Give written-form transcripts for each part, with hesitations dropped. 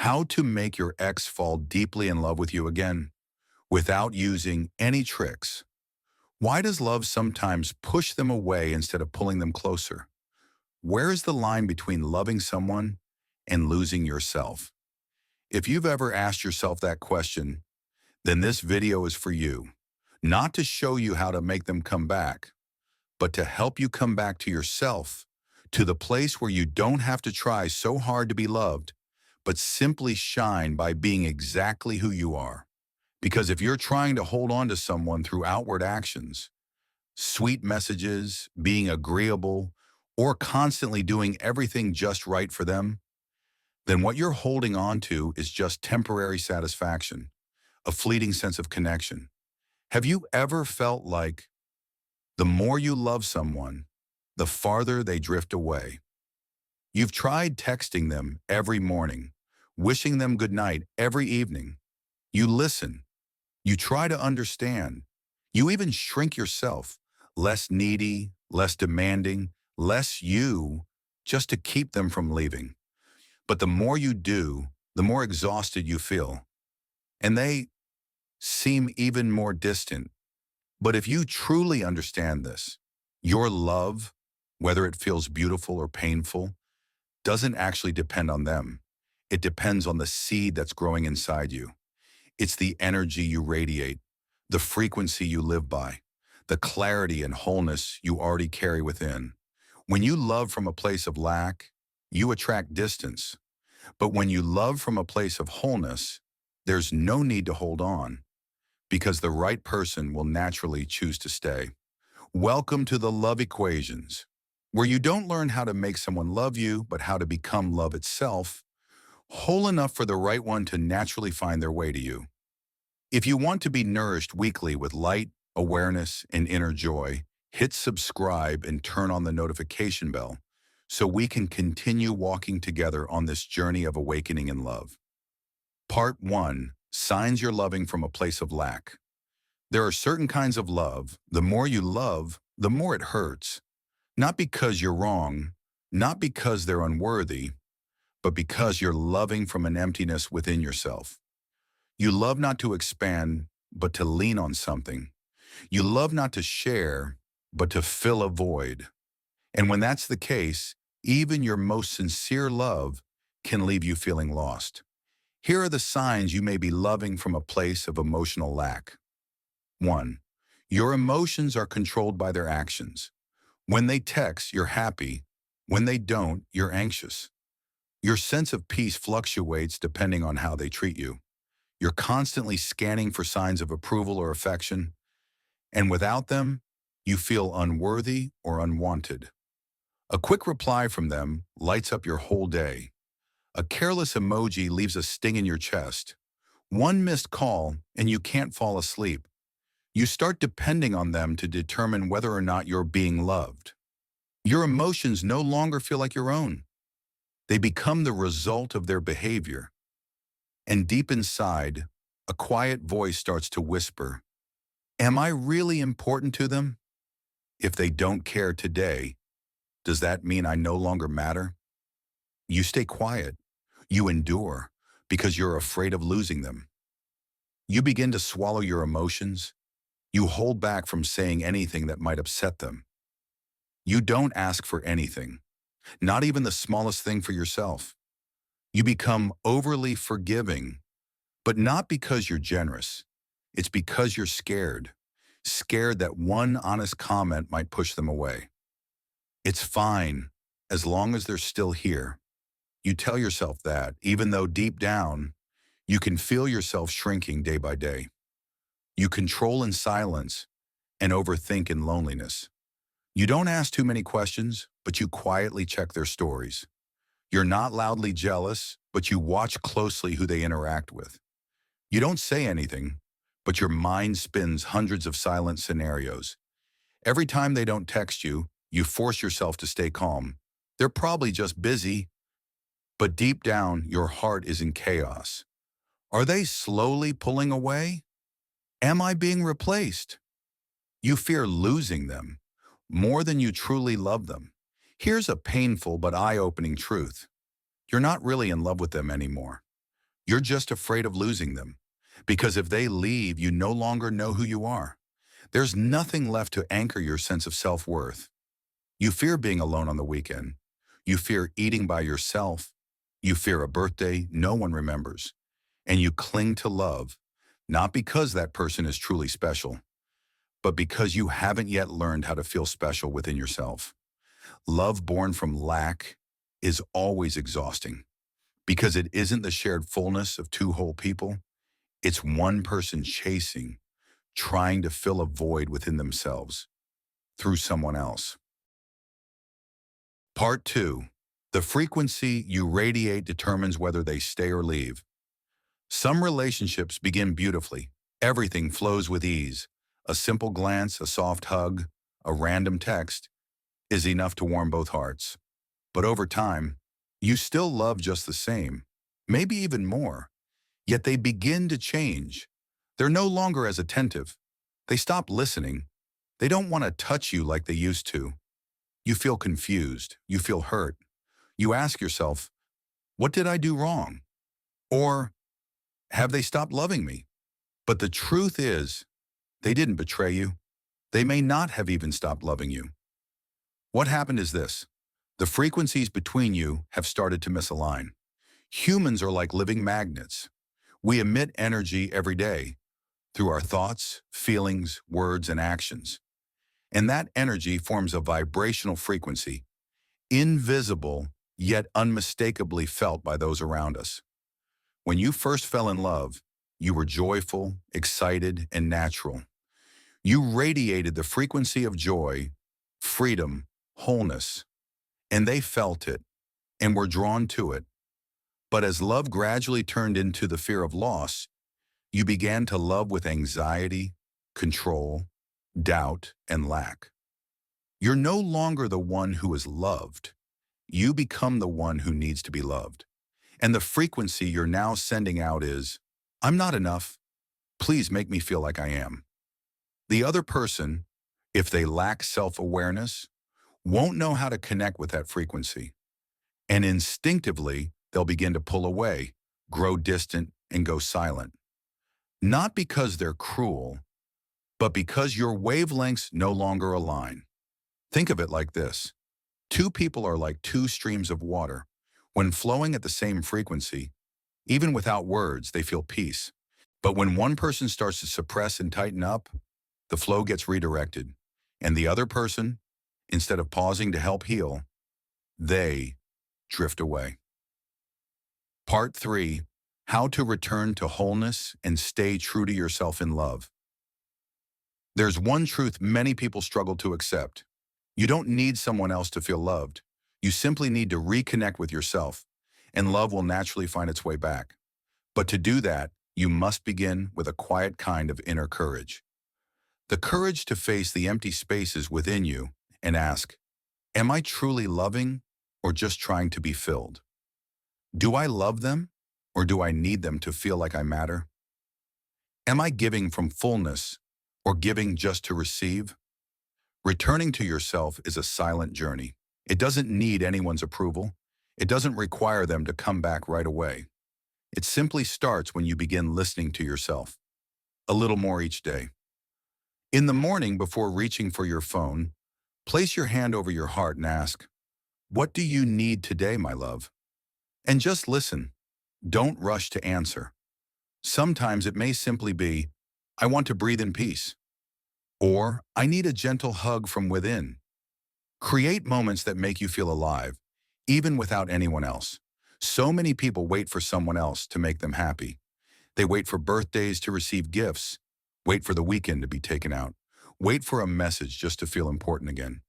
How to make your ex fall deeply in love with you again without using any tricks. Why does love sometimes push them away instead of pulling them closer? Where is the line between loving someone and losing yourself? If you've ever asked yourself that question, then this video is for you. Not to show you how to make them come back, but to help you come back to yourself, to the place where you don't have to try so hard to be loved, but simply shine by being exactly who you are. Because if you're trying to hold on to someone through outward actions, sweet messages, being agreeable, or constantly doing everything just right for them, then what you're holding on to is just temporary satisfaction, a fleeting sense of connection. Have you ever felt like the more you love someone, the farther they drift away? You've tried texting them every morning, wishing them good night every evening. You listen. You try to understand. You even shrink yourself, less needy, less demanding, less you, just to keep them from leaving. But the more you do, the more exhausted you feel. And they seem even more distant. But if you truly understand this, your love, whether it feels beautiful or painful, doesn't actually depend on them. It depends on the seed that's growing inside you. It's the energy you radiate, the frequency you live by, the clarity and wholeness you already carry within. When you love from a place of lack, you attract distance. But when you love from a place of wholeness, there's no need to hold on, because the right person will naturally choose to stay. Welcome to the Love Equations, where you don't learn how to make someone love you, but how to become love itself, whole enough for the right one to naturally find their way to you. If you want to be nourished weekly with light, awareness, and inner joy, hit subscribe and turn on the notification bell so we can continue walking together on this journey of awakening in love. Part 1. Signs you're loving from a place of lack. There are certain kinds of love, the more you love, the more it hurts. Not because you're wrong, not because they're unworthy, but because you're loving from an emptiness within yourself. You love not to expand, but to lean on something. You love not to share, but to fill a void. And when that's the case, even your most sincere love can leave you feeling lost. Here are the signs you may be loving from a place of emotional lack. 1. Your emotions are controlled by their actions. When they text, you're happy. When they don't, you're anxious. Your sense of peace fluctuates depending on how they treat you. You're constantly scanning for signs of approval or affection, and without them, you feel unworthy or unwanted. A quick reply from them lights up your whole day. A careless emoji leaves a sting in your chest. One missed call, and you can't fall asleep. You start depending on them to determine whether or not you're being loved. Your emotions no longer feel like your own. They become the result of their behavior. And deep inside, a quiet voice starts to whisper, "Am I really important to them? If they don't care today, does that mean I no longer matter?" You stay quiet. You endure because you're afraid of losing them. You begin to swallow your emotions. You hold back from saying anything that might upset them. You don't ask for anything, not even the smallest thing for yourself. You become overly forgiving, but not because you're generous. It's because you're scared. Scared that one honest comment might push them away. It's fine, as long as they're still here. You tell yourself that, even though deep down, you can feel yourself shrinking day by day. You control in silence and overthink in loneliness. You don't ask too many questions, but you quietly check their stories. You're not loudly jealous, but you watch closely who they interact with. You don't say anything, but your mind spins hundreds of silent scenarios. Every time they don't text you, you force yourself to stay calm. They're probably just busy, but deep down, your heart is in chaos. Are they slowly pulling away? Am I being replaced? You fear losing them more than you truly love them. Here's a painful but eye-opening truth. You're not really in love with them anymore. You're just afraid of losing them. Because if they leave, you no longer know who you are. There's nothing left to anchor your sense of self-worth. You fear being alone on the weekend. You fear eating by yourself. You fear a birthday no one remembers. And you cling to love, not because that person is truly special, but because you haven't yet learned how to feel special within yourself. Love born from lack is always exhausting because it isn't the shared fullness of two whole people. It's one person chasing, trying to fill a void within themselves through someone else. Part 2. The frequency you radiate determines whether they stay or leave. Some relationships begin beautifully. Everything flows with ease. A simple glance, a soft hug, a random text is enough to warm both hearts. But over time, you still love just the same, maybe even more. Yet they begin to change. They're no longer as attentive. They stop listening. They don't want to touch you like they used to. You feel confused. You feel hurt. You ask yourself, what did I do wrong? Or have they stopped loving me? But the truth is, they didn't betray you. They may not have even stopped loving you. What happened is this. The frequencies between you have started to misalign. Humans are like living magnets. We emit energy every day through our thoughts, feelings, words, and actions. And that energy forms a vibrational frequency, invisible yet unmistakably felt by those around us. When you first fell in love, you were joyful, excited, and natural. You radiated the frequency of joy, freedom, wholeness, and they felt it and were drawn to it. But as love gradually turned into the fear of loss, you began to love with anxiety, control, doubt, and lack. You're no longer the one who is loved. You become the one who needs to be loved. And the frequency you're now sending out is, I'm not enough. Please make me feel like I am. The other person, if they lack self-awareness, won't know how to connect with that frequency. And instinctively, they'll begin to pull away, grow distant, and go silent. Not because they're cruel, but because your wavelengths no longer align. Think of it like this. Two people are like two streams of water. When flowing at the same frequency, even without words, they feel peace. But when one person starts to suppress and tighten up, the flow gets redirected. And the other person, instead of pausing to help heal, they drift away. Part 3. How to return to wholeness and stay true to yourself in love. There's one truth many people struggle to accept. You don't need someone else to feel loved. You simply need to reconnect with yourself, and love will naturally find its way back. But to do that, you must begin with a quiet kind of inner courage. The courage to face the empty spaces within you and ask, am I truly loving or just trying to be filled? Do I love them or do I need them to feel like I matter? Am I giving from fullness or giving just to receive? Returning to yourself is a silent journey. It doesn't need anyone's approval. It doesn't require them to come back right away. It simply starts when you begin listening to yourself, a little more each day. In the morning before reaching for your phone, place your hand over your heart and ask, what do you need today, my love? And just listen. Don't rush to answer. Sometimes it may simply be, I want to breathe in peace. Or, I need a gentle hug from within. Create moments that make you feel alive, even without anyone else. So many people wait for someone else to make them happy. They wait for birthdays to receive gifts, wait for the weekend to be taken out, wait for a message just to feel important again.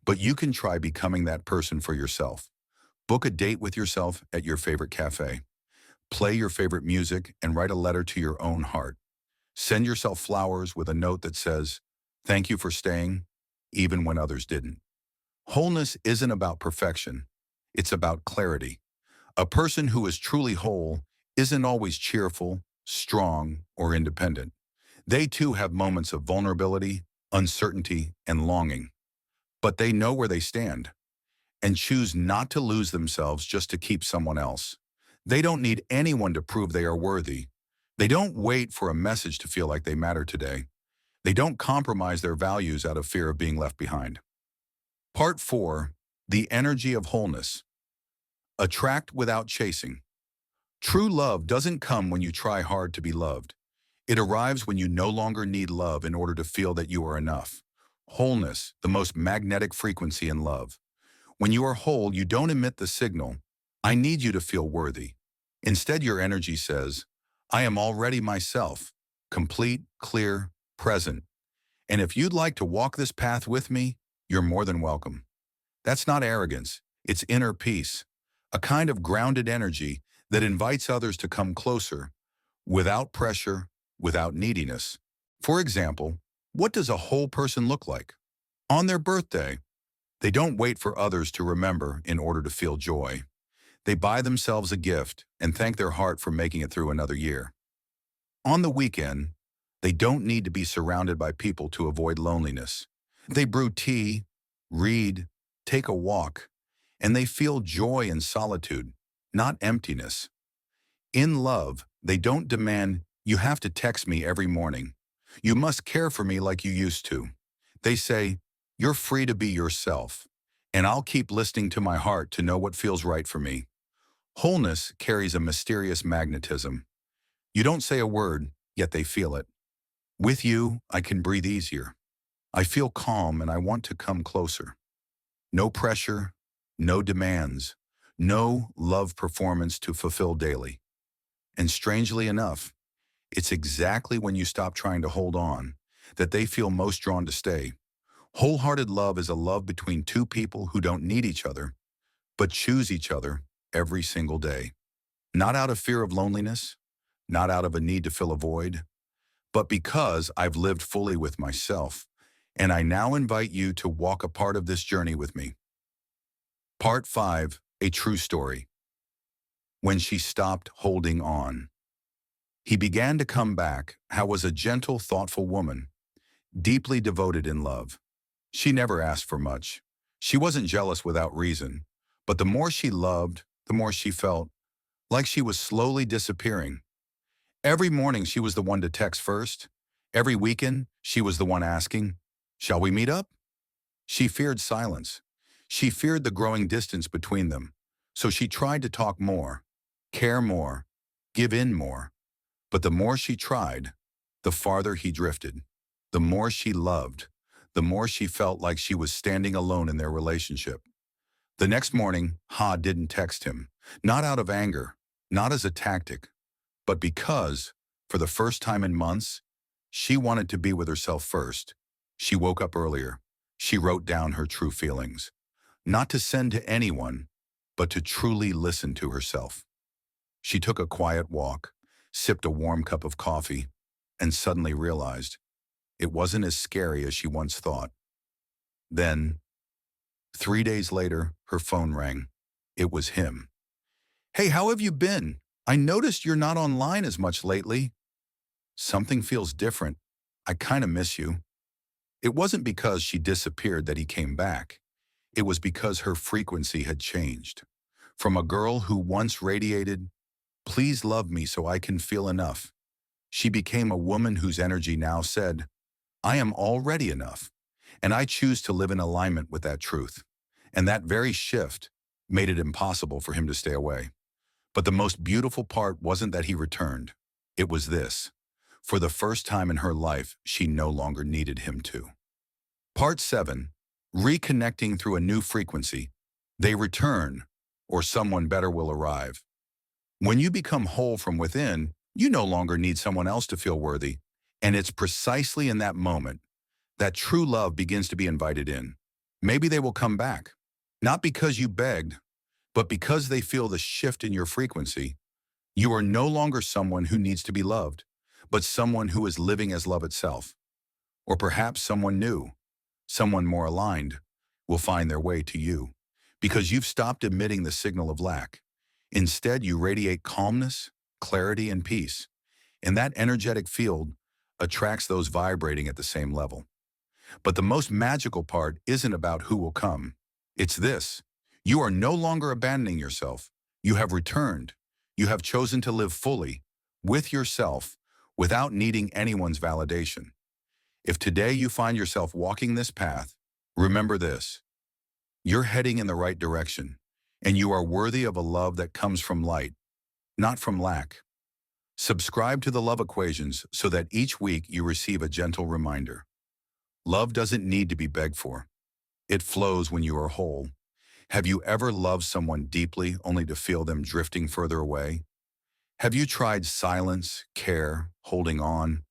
But you can try becoming that person for yourself. Book a date with yourself at your favorite cafe. Play your favorite music and write a letter to your own heart. Send yourself flowers with a note that says, thank you for staying, even when others didn't. Wholeness isn't about perfection. It's about clarity. A person who is truly whole isn't always cheerful, strong, or independent. They too have moments of vulnerability, uncertainty, and longing. But they know where they stand and choose not to lose themselves just to keep someone else. They don't need anyone to prove they are worthy. They don't wait for a message to feel like they matter today. They don't compromise their values out of fear of being left behind. Part 4. The energy of wholeness. Attract without chasing. True love doesn't come when you try hard to be loved. It arrives when you no longer need love in order to feel that you are enough. Wholeness, the most magnetic frequency in love. When you are whole, you don't emit the signal, I need you to feel worthy. Instead, your energy says, I am already myself, complete, clear, present. And if you'd like to walk this path with me, you're more than welcome. That's not arrogance, it's inner peace, a kind of grounded energy that invites others to come closer, without pressure, without neediness. For example, what does a whole person look like? On their birthday, they don't wait for others to remember in order to feel joy. They buy themselves a gift and thank their heart for making it through another year. On the weekend, they don't need to be surrounded by people to avoid loneliness. They brew tea, read, take a walk, and they feel joy in solitude, not emptiness. In love, they don't demand, you have to text me every morning. You must care for me like you used to. They say, you're free to be yourself, and I'll keep listening to my heart to know what feels right for me. Wholeness carries a mysterious magnetism. You don't say a word, yet they feel it. With you, I can breathe easier. I feel calm and I want to come closer. No pressure, no demands, no love performance to fulfill daily. And strangely enough, it's exactly when you stop trying to hold on that they feel most drawn to stay. Wholehearted love is a love between two people who don't need each other, but choose each other every single day. Not out of fear of loneliness, not out of a need to fill a void, but because I've lived fully with myself, and I now invite you to walk a part of this journey with me. Part 5, a true story. When she stopped holding on. He began to come back. How was a gentle, thoughtful woman, deeply devoted in love. She never asked for much. She wasn't jealous without reason, but the more she loved, the more she felt like she was slowly disappearing. Every morning she was the one to text first. Every weekend she was the one asking, shall we meet up? She feared silence. She feared the growing distance between them. So she tried to talk more, care more, give in more. But the more she tried, the farther he drifted. The more she loved, the more she felt like she was standing alone in their relationship. The next morning, Ha didn't text him, not out of anger, not as a tactic, but because, for the first time in months, she wanted to be with herself first. She woke up earlier. She wrote down her true feelings, not to send to anyone, but to truly listen to herself. She took a quiet walk, sipped a warm cup of coffee, and suddenly realized it wasn't as scary as she once thought. Then, 3 days later, her phone rang. It was him. Hey, how have you been? I noticed you're not online as much lately. Something feels different. I kind of miss you. It wasn't because she disappeared that he came back. It was because her frequency had changed. From a girl who once radiated, please love me so I can feel enough, she became a woman whose energy now said, I am already enough, and I choose to live in alignment with that truth. And that very shift made it impossible for him to stay away. But the most beautiful part wasn't that he returned. It was this. For the first time in her life, she no longer needed him to. Part 7. Reconnecting through a new frequency. They return, or someone better will arrive. When you become whole from within, you no longer need someone else to feel worthy. And it's precisely in that moment that true love begins to be invited in. Maybe they will come back, not because you begged, but because they feel the shift in your frequency. You are no longer someone who needs to be loved, but someone who is living as love itself. Or perhaps someone new, someone more aligned, will find their way to you because you've stopped emitting the signal of lack. Instead, you radiate calmness, clarity, and peace. And that energetic field attracts those vibrating at the same level. But the most magical part isn't about who will come. It's this. You are no longer abandoning yourself. You have returned. You have chosen to live fully, with yourself, without needing anyone's validation. If today you find yourself walking this path, remember this: you're heading in the right direction, and you are worthy of a love that comes from light, not from lack. Subscribe to the Love Equations so that each week you receive a gentle reminder. Love doesn't need to be begged for. It flows when you are whole. Have you ever loved someone deeply only to feel them drifting further away? Have you tried silence, care, holding on,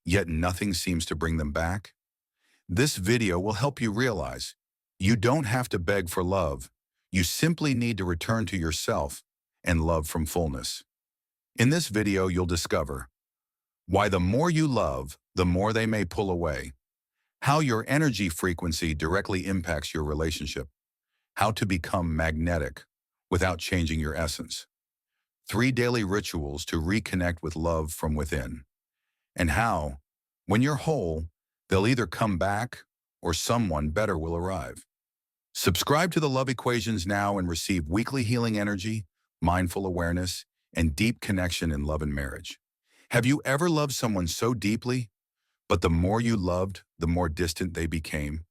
yet nothing seems to bring them back? This video will help you realize you don't have to beg for love. You simply need to return to yourself and love from fullness. In this video, you'll discover why the more you love, the more they may pull away, how your energy frequency directly impacts your relationship, how to become magnetic without changing your essence, 3 daily rituals to reconnect with love from within, and how, when you're whole, they'll either come back or someone better will arrive. Subscribe to the Love Equations now and receive weekly healing energy, mindful awareness, and deep connection in love and marriage. Have you ever loved someone so deeply, but the more you loved, the more distant they became?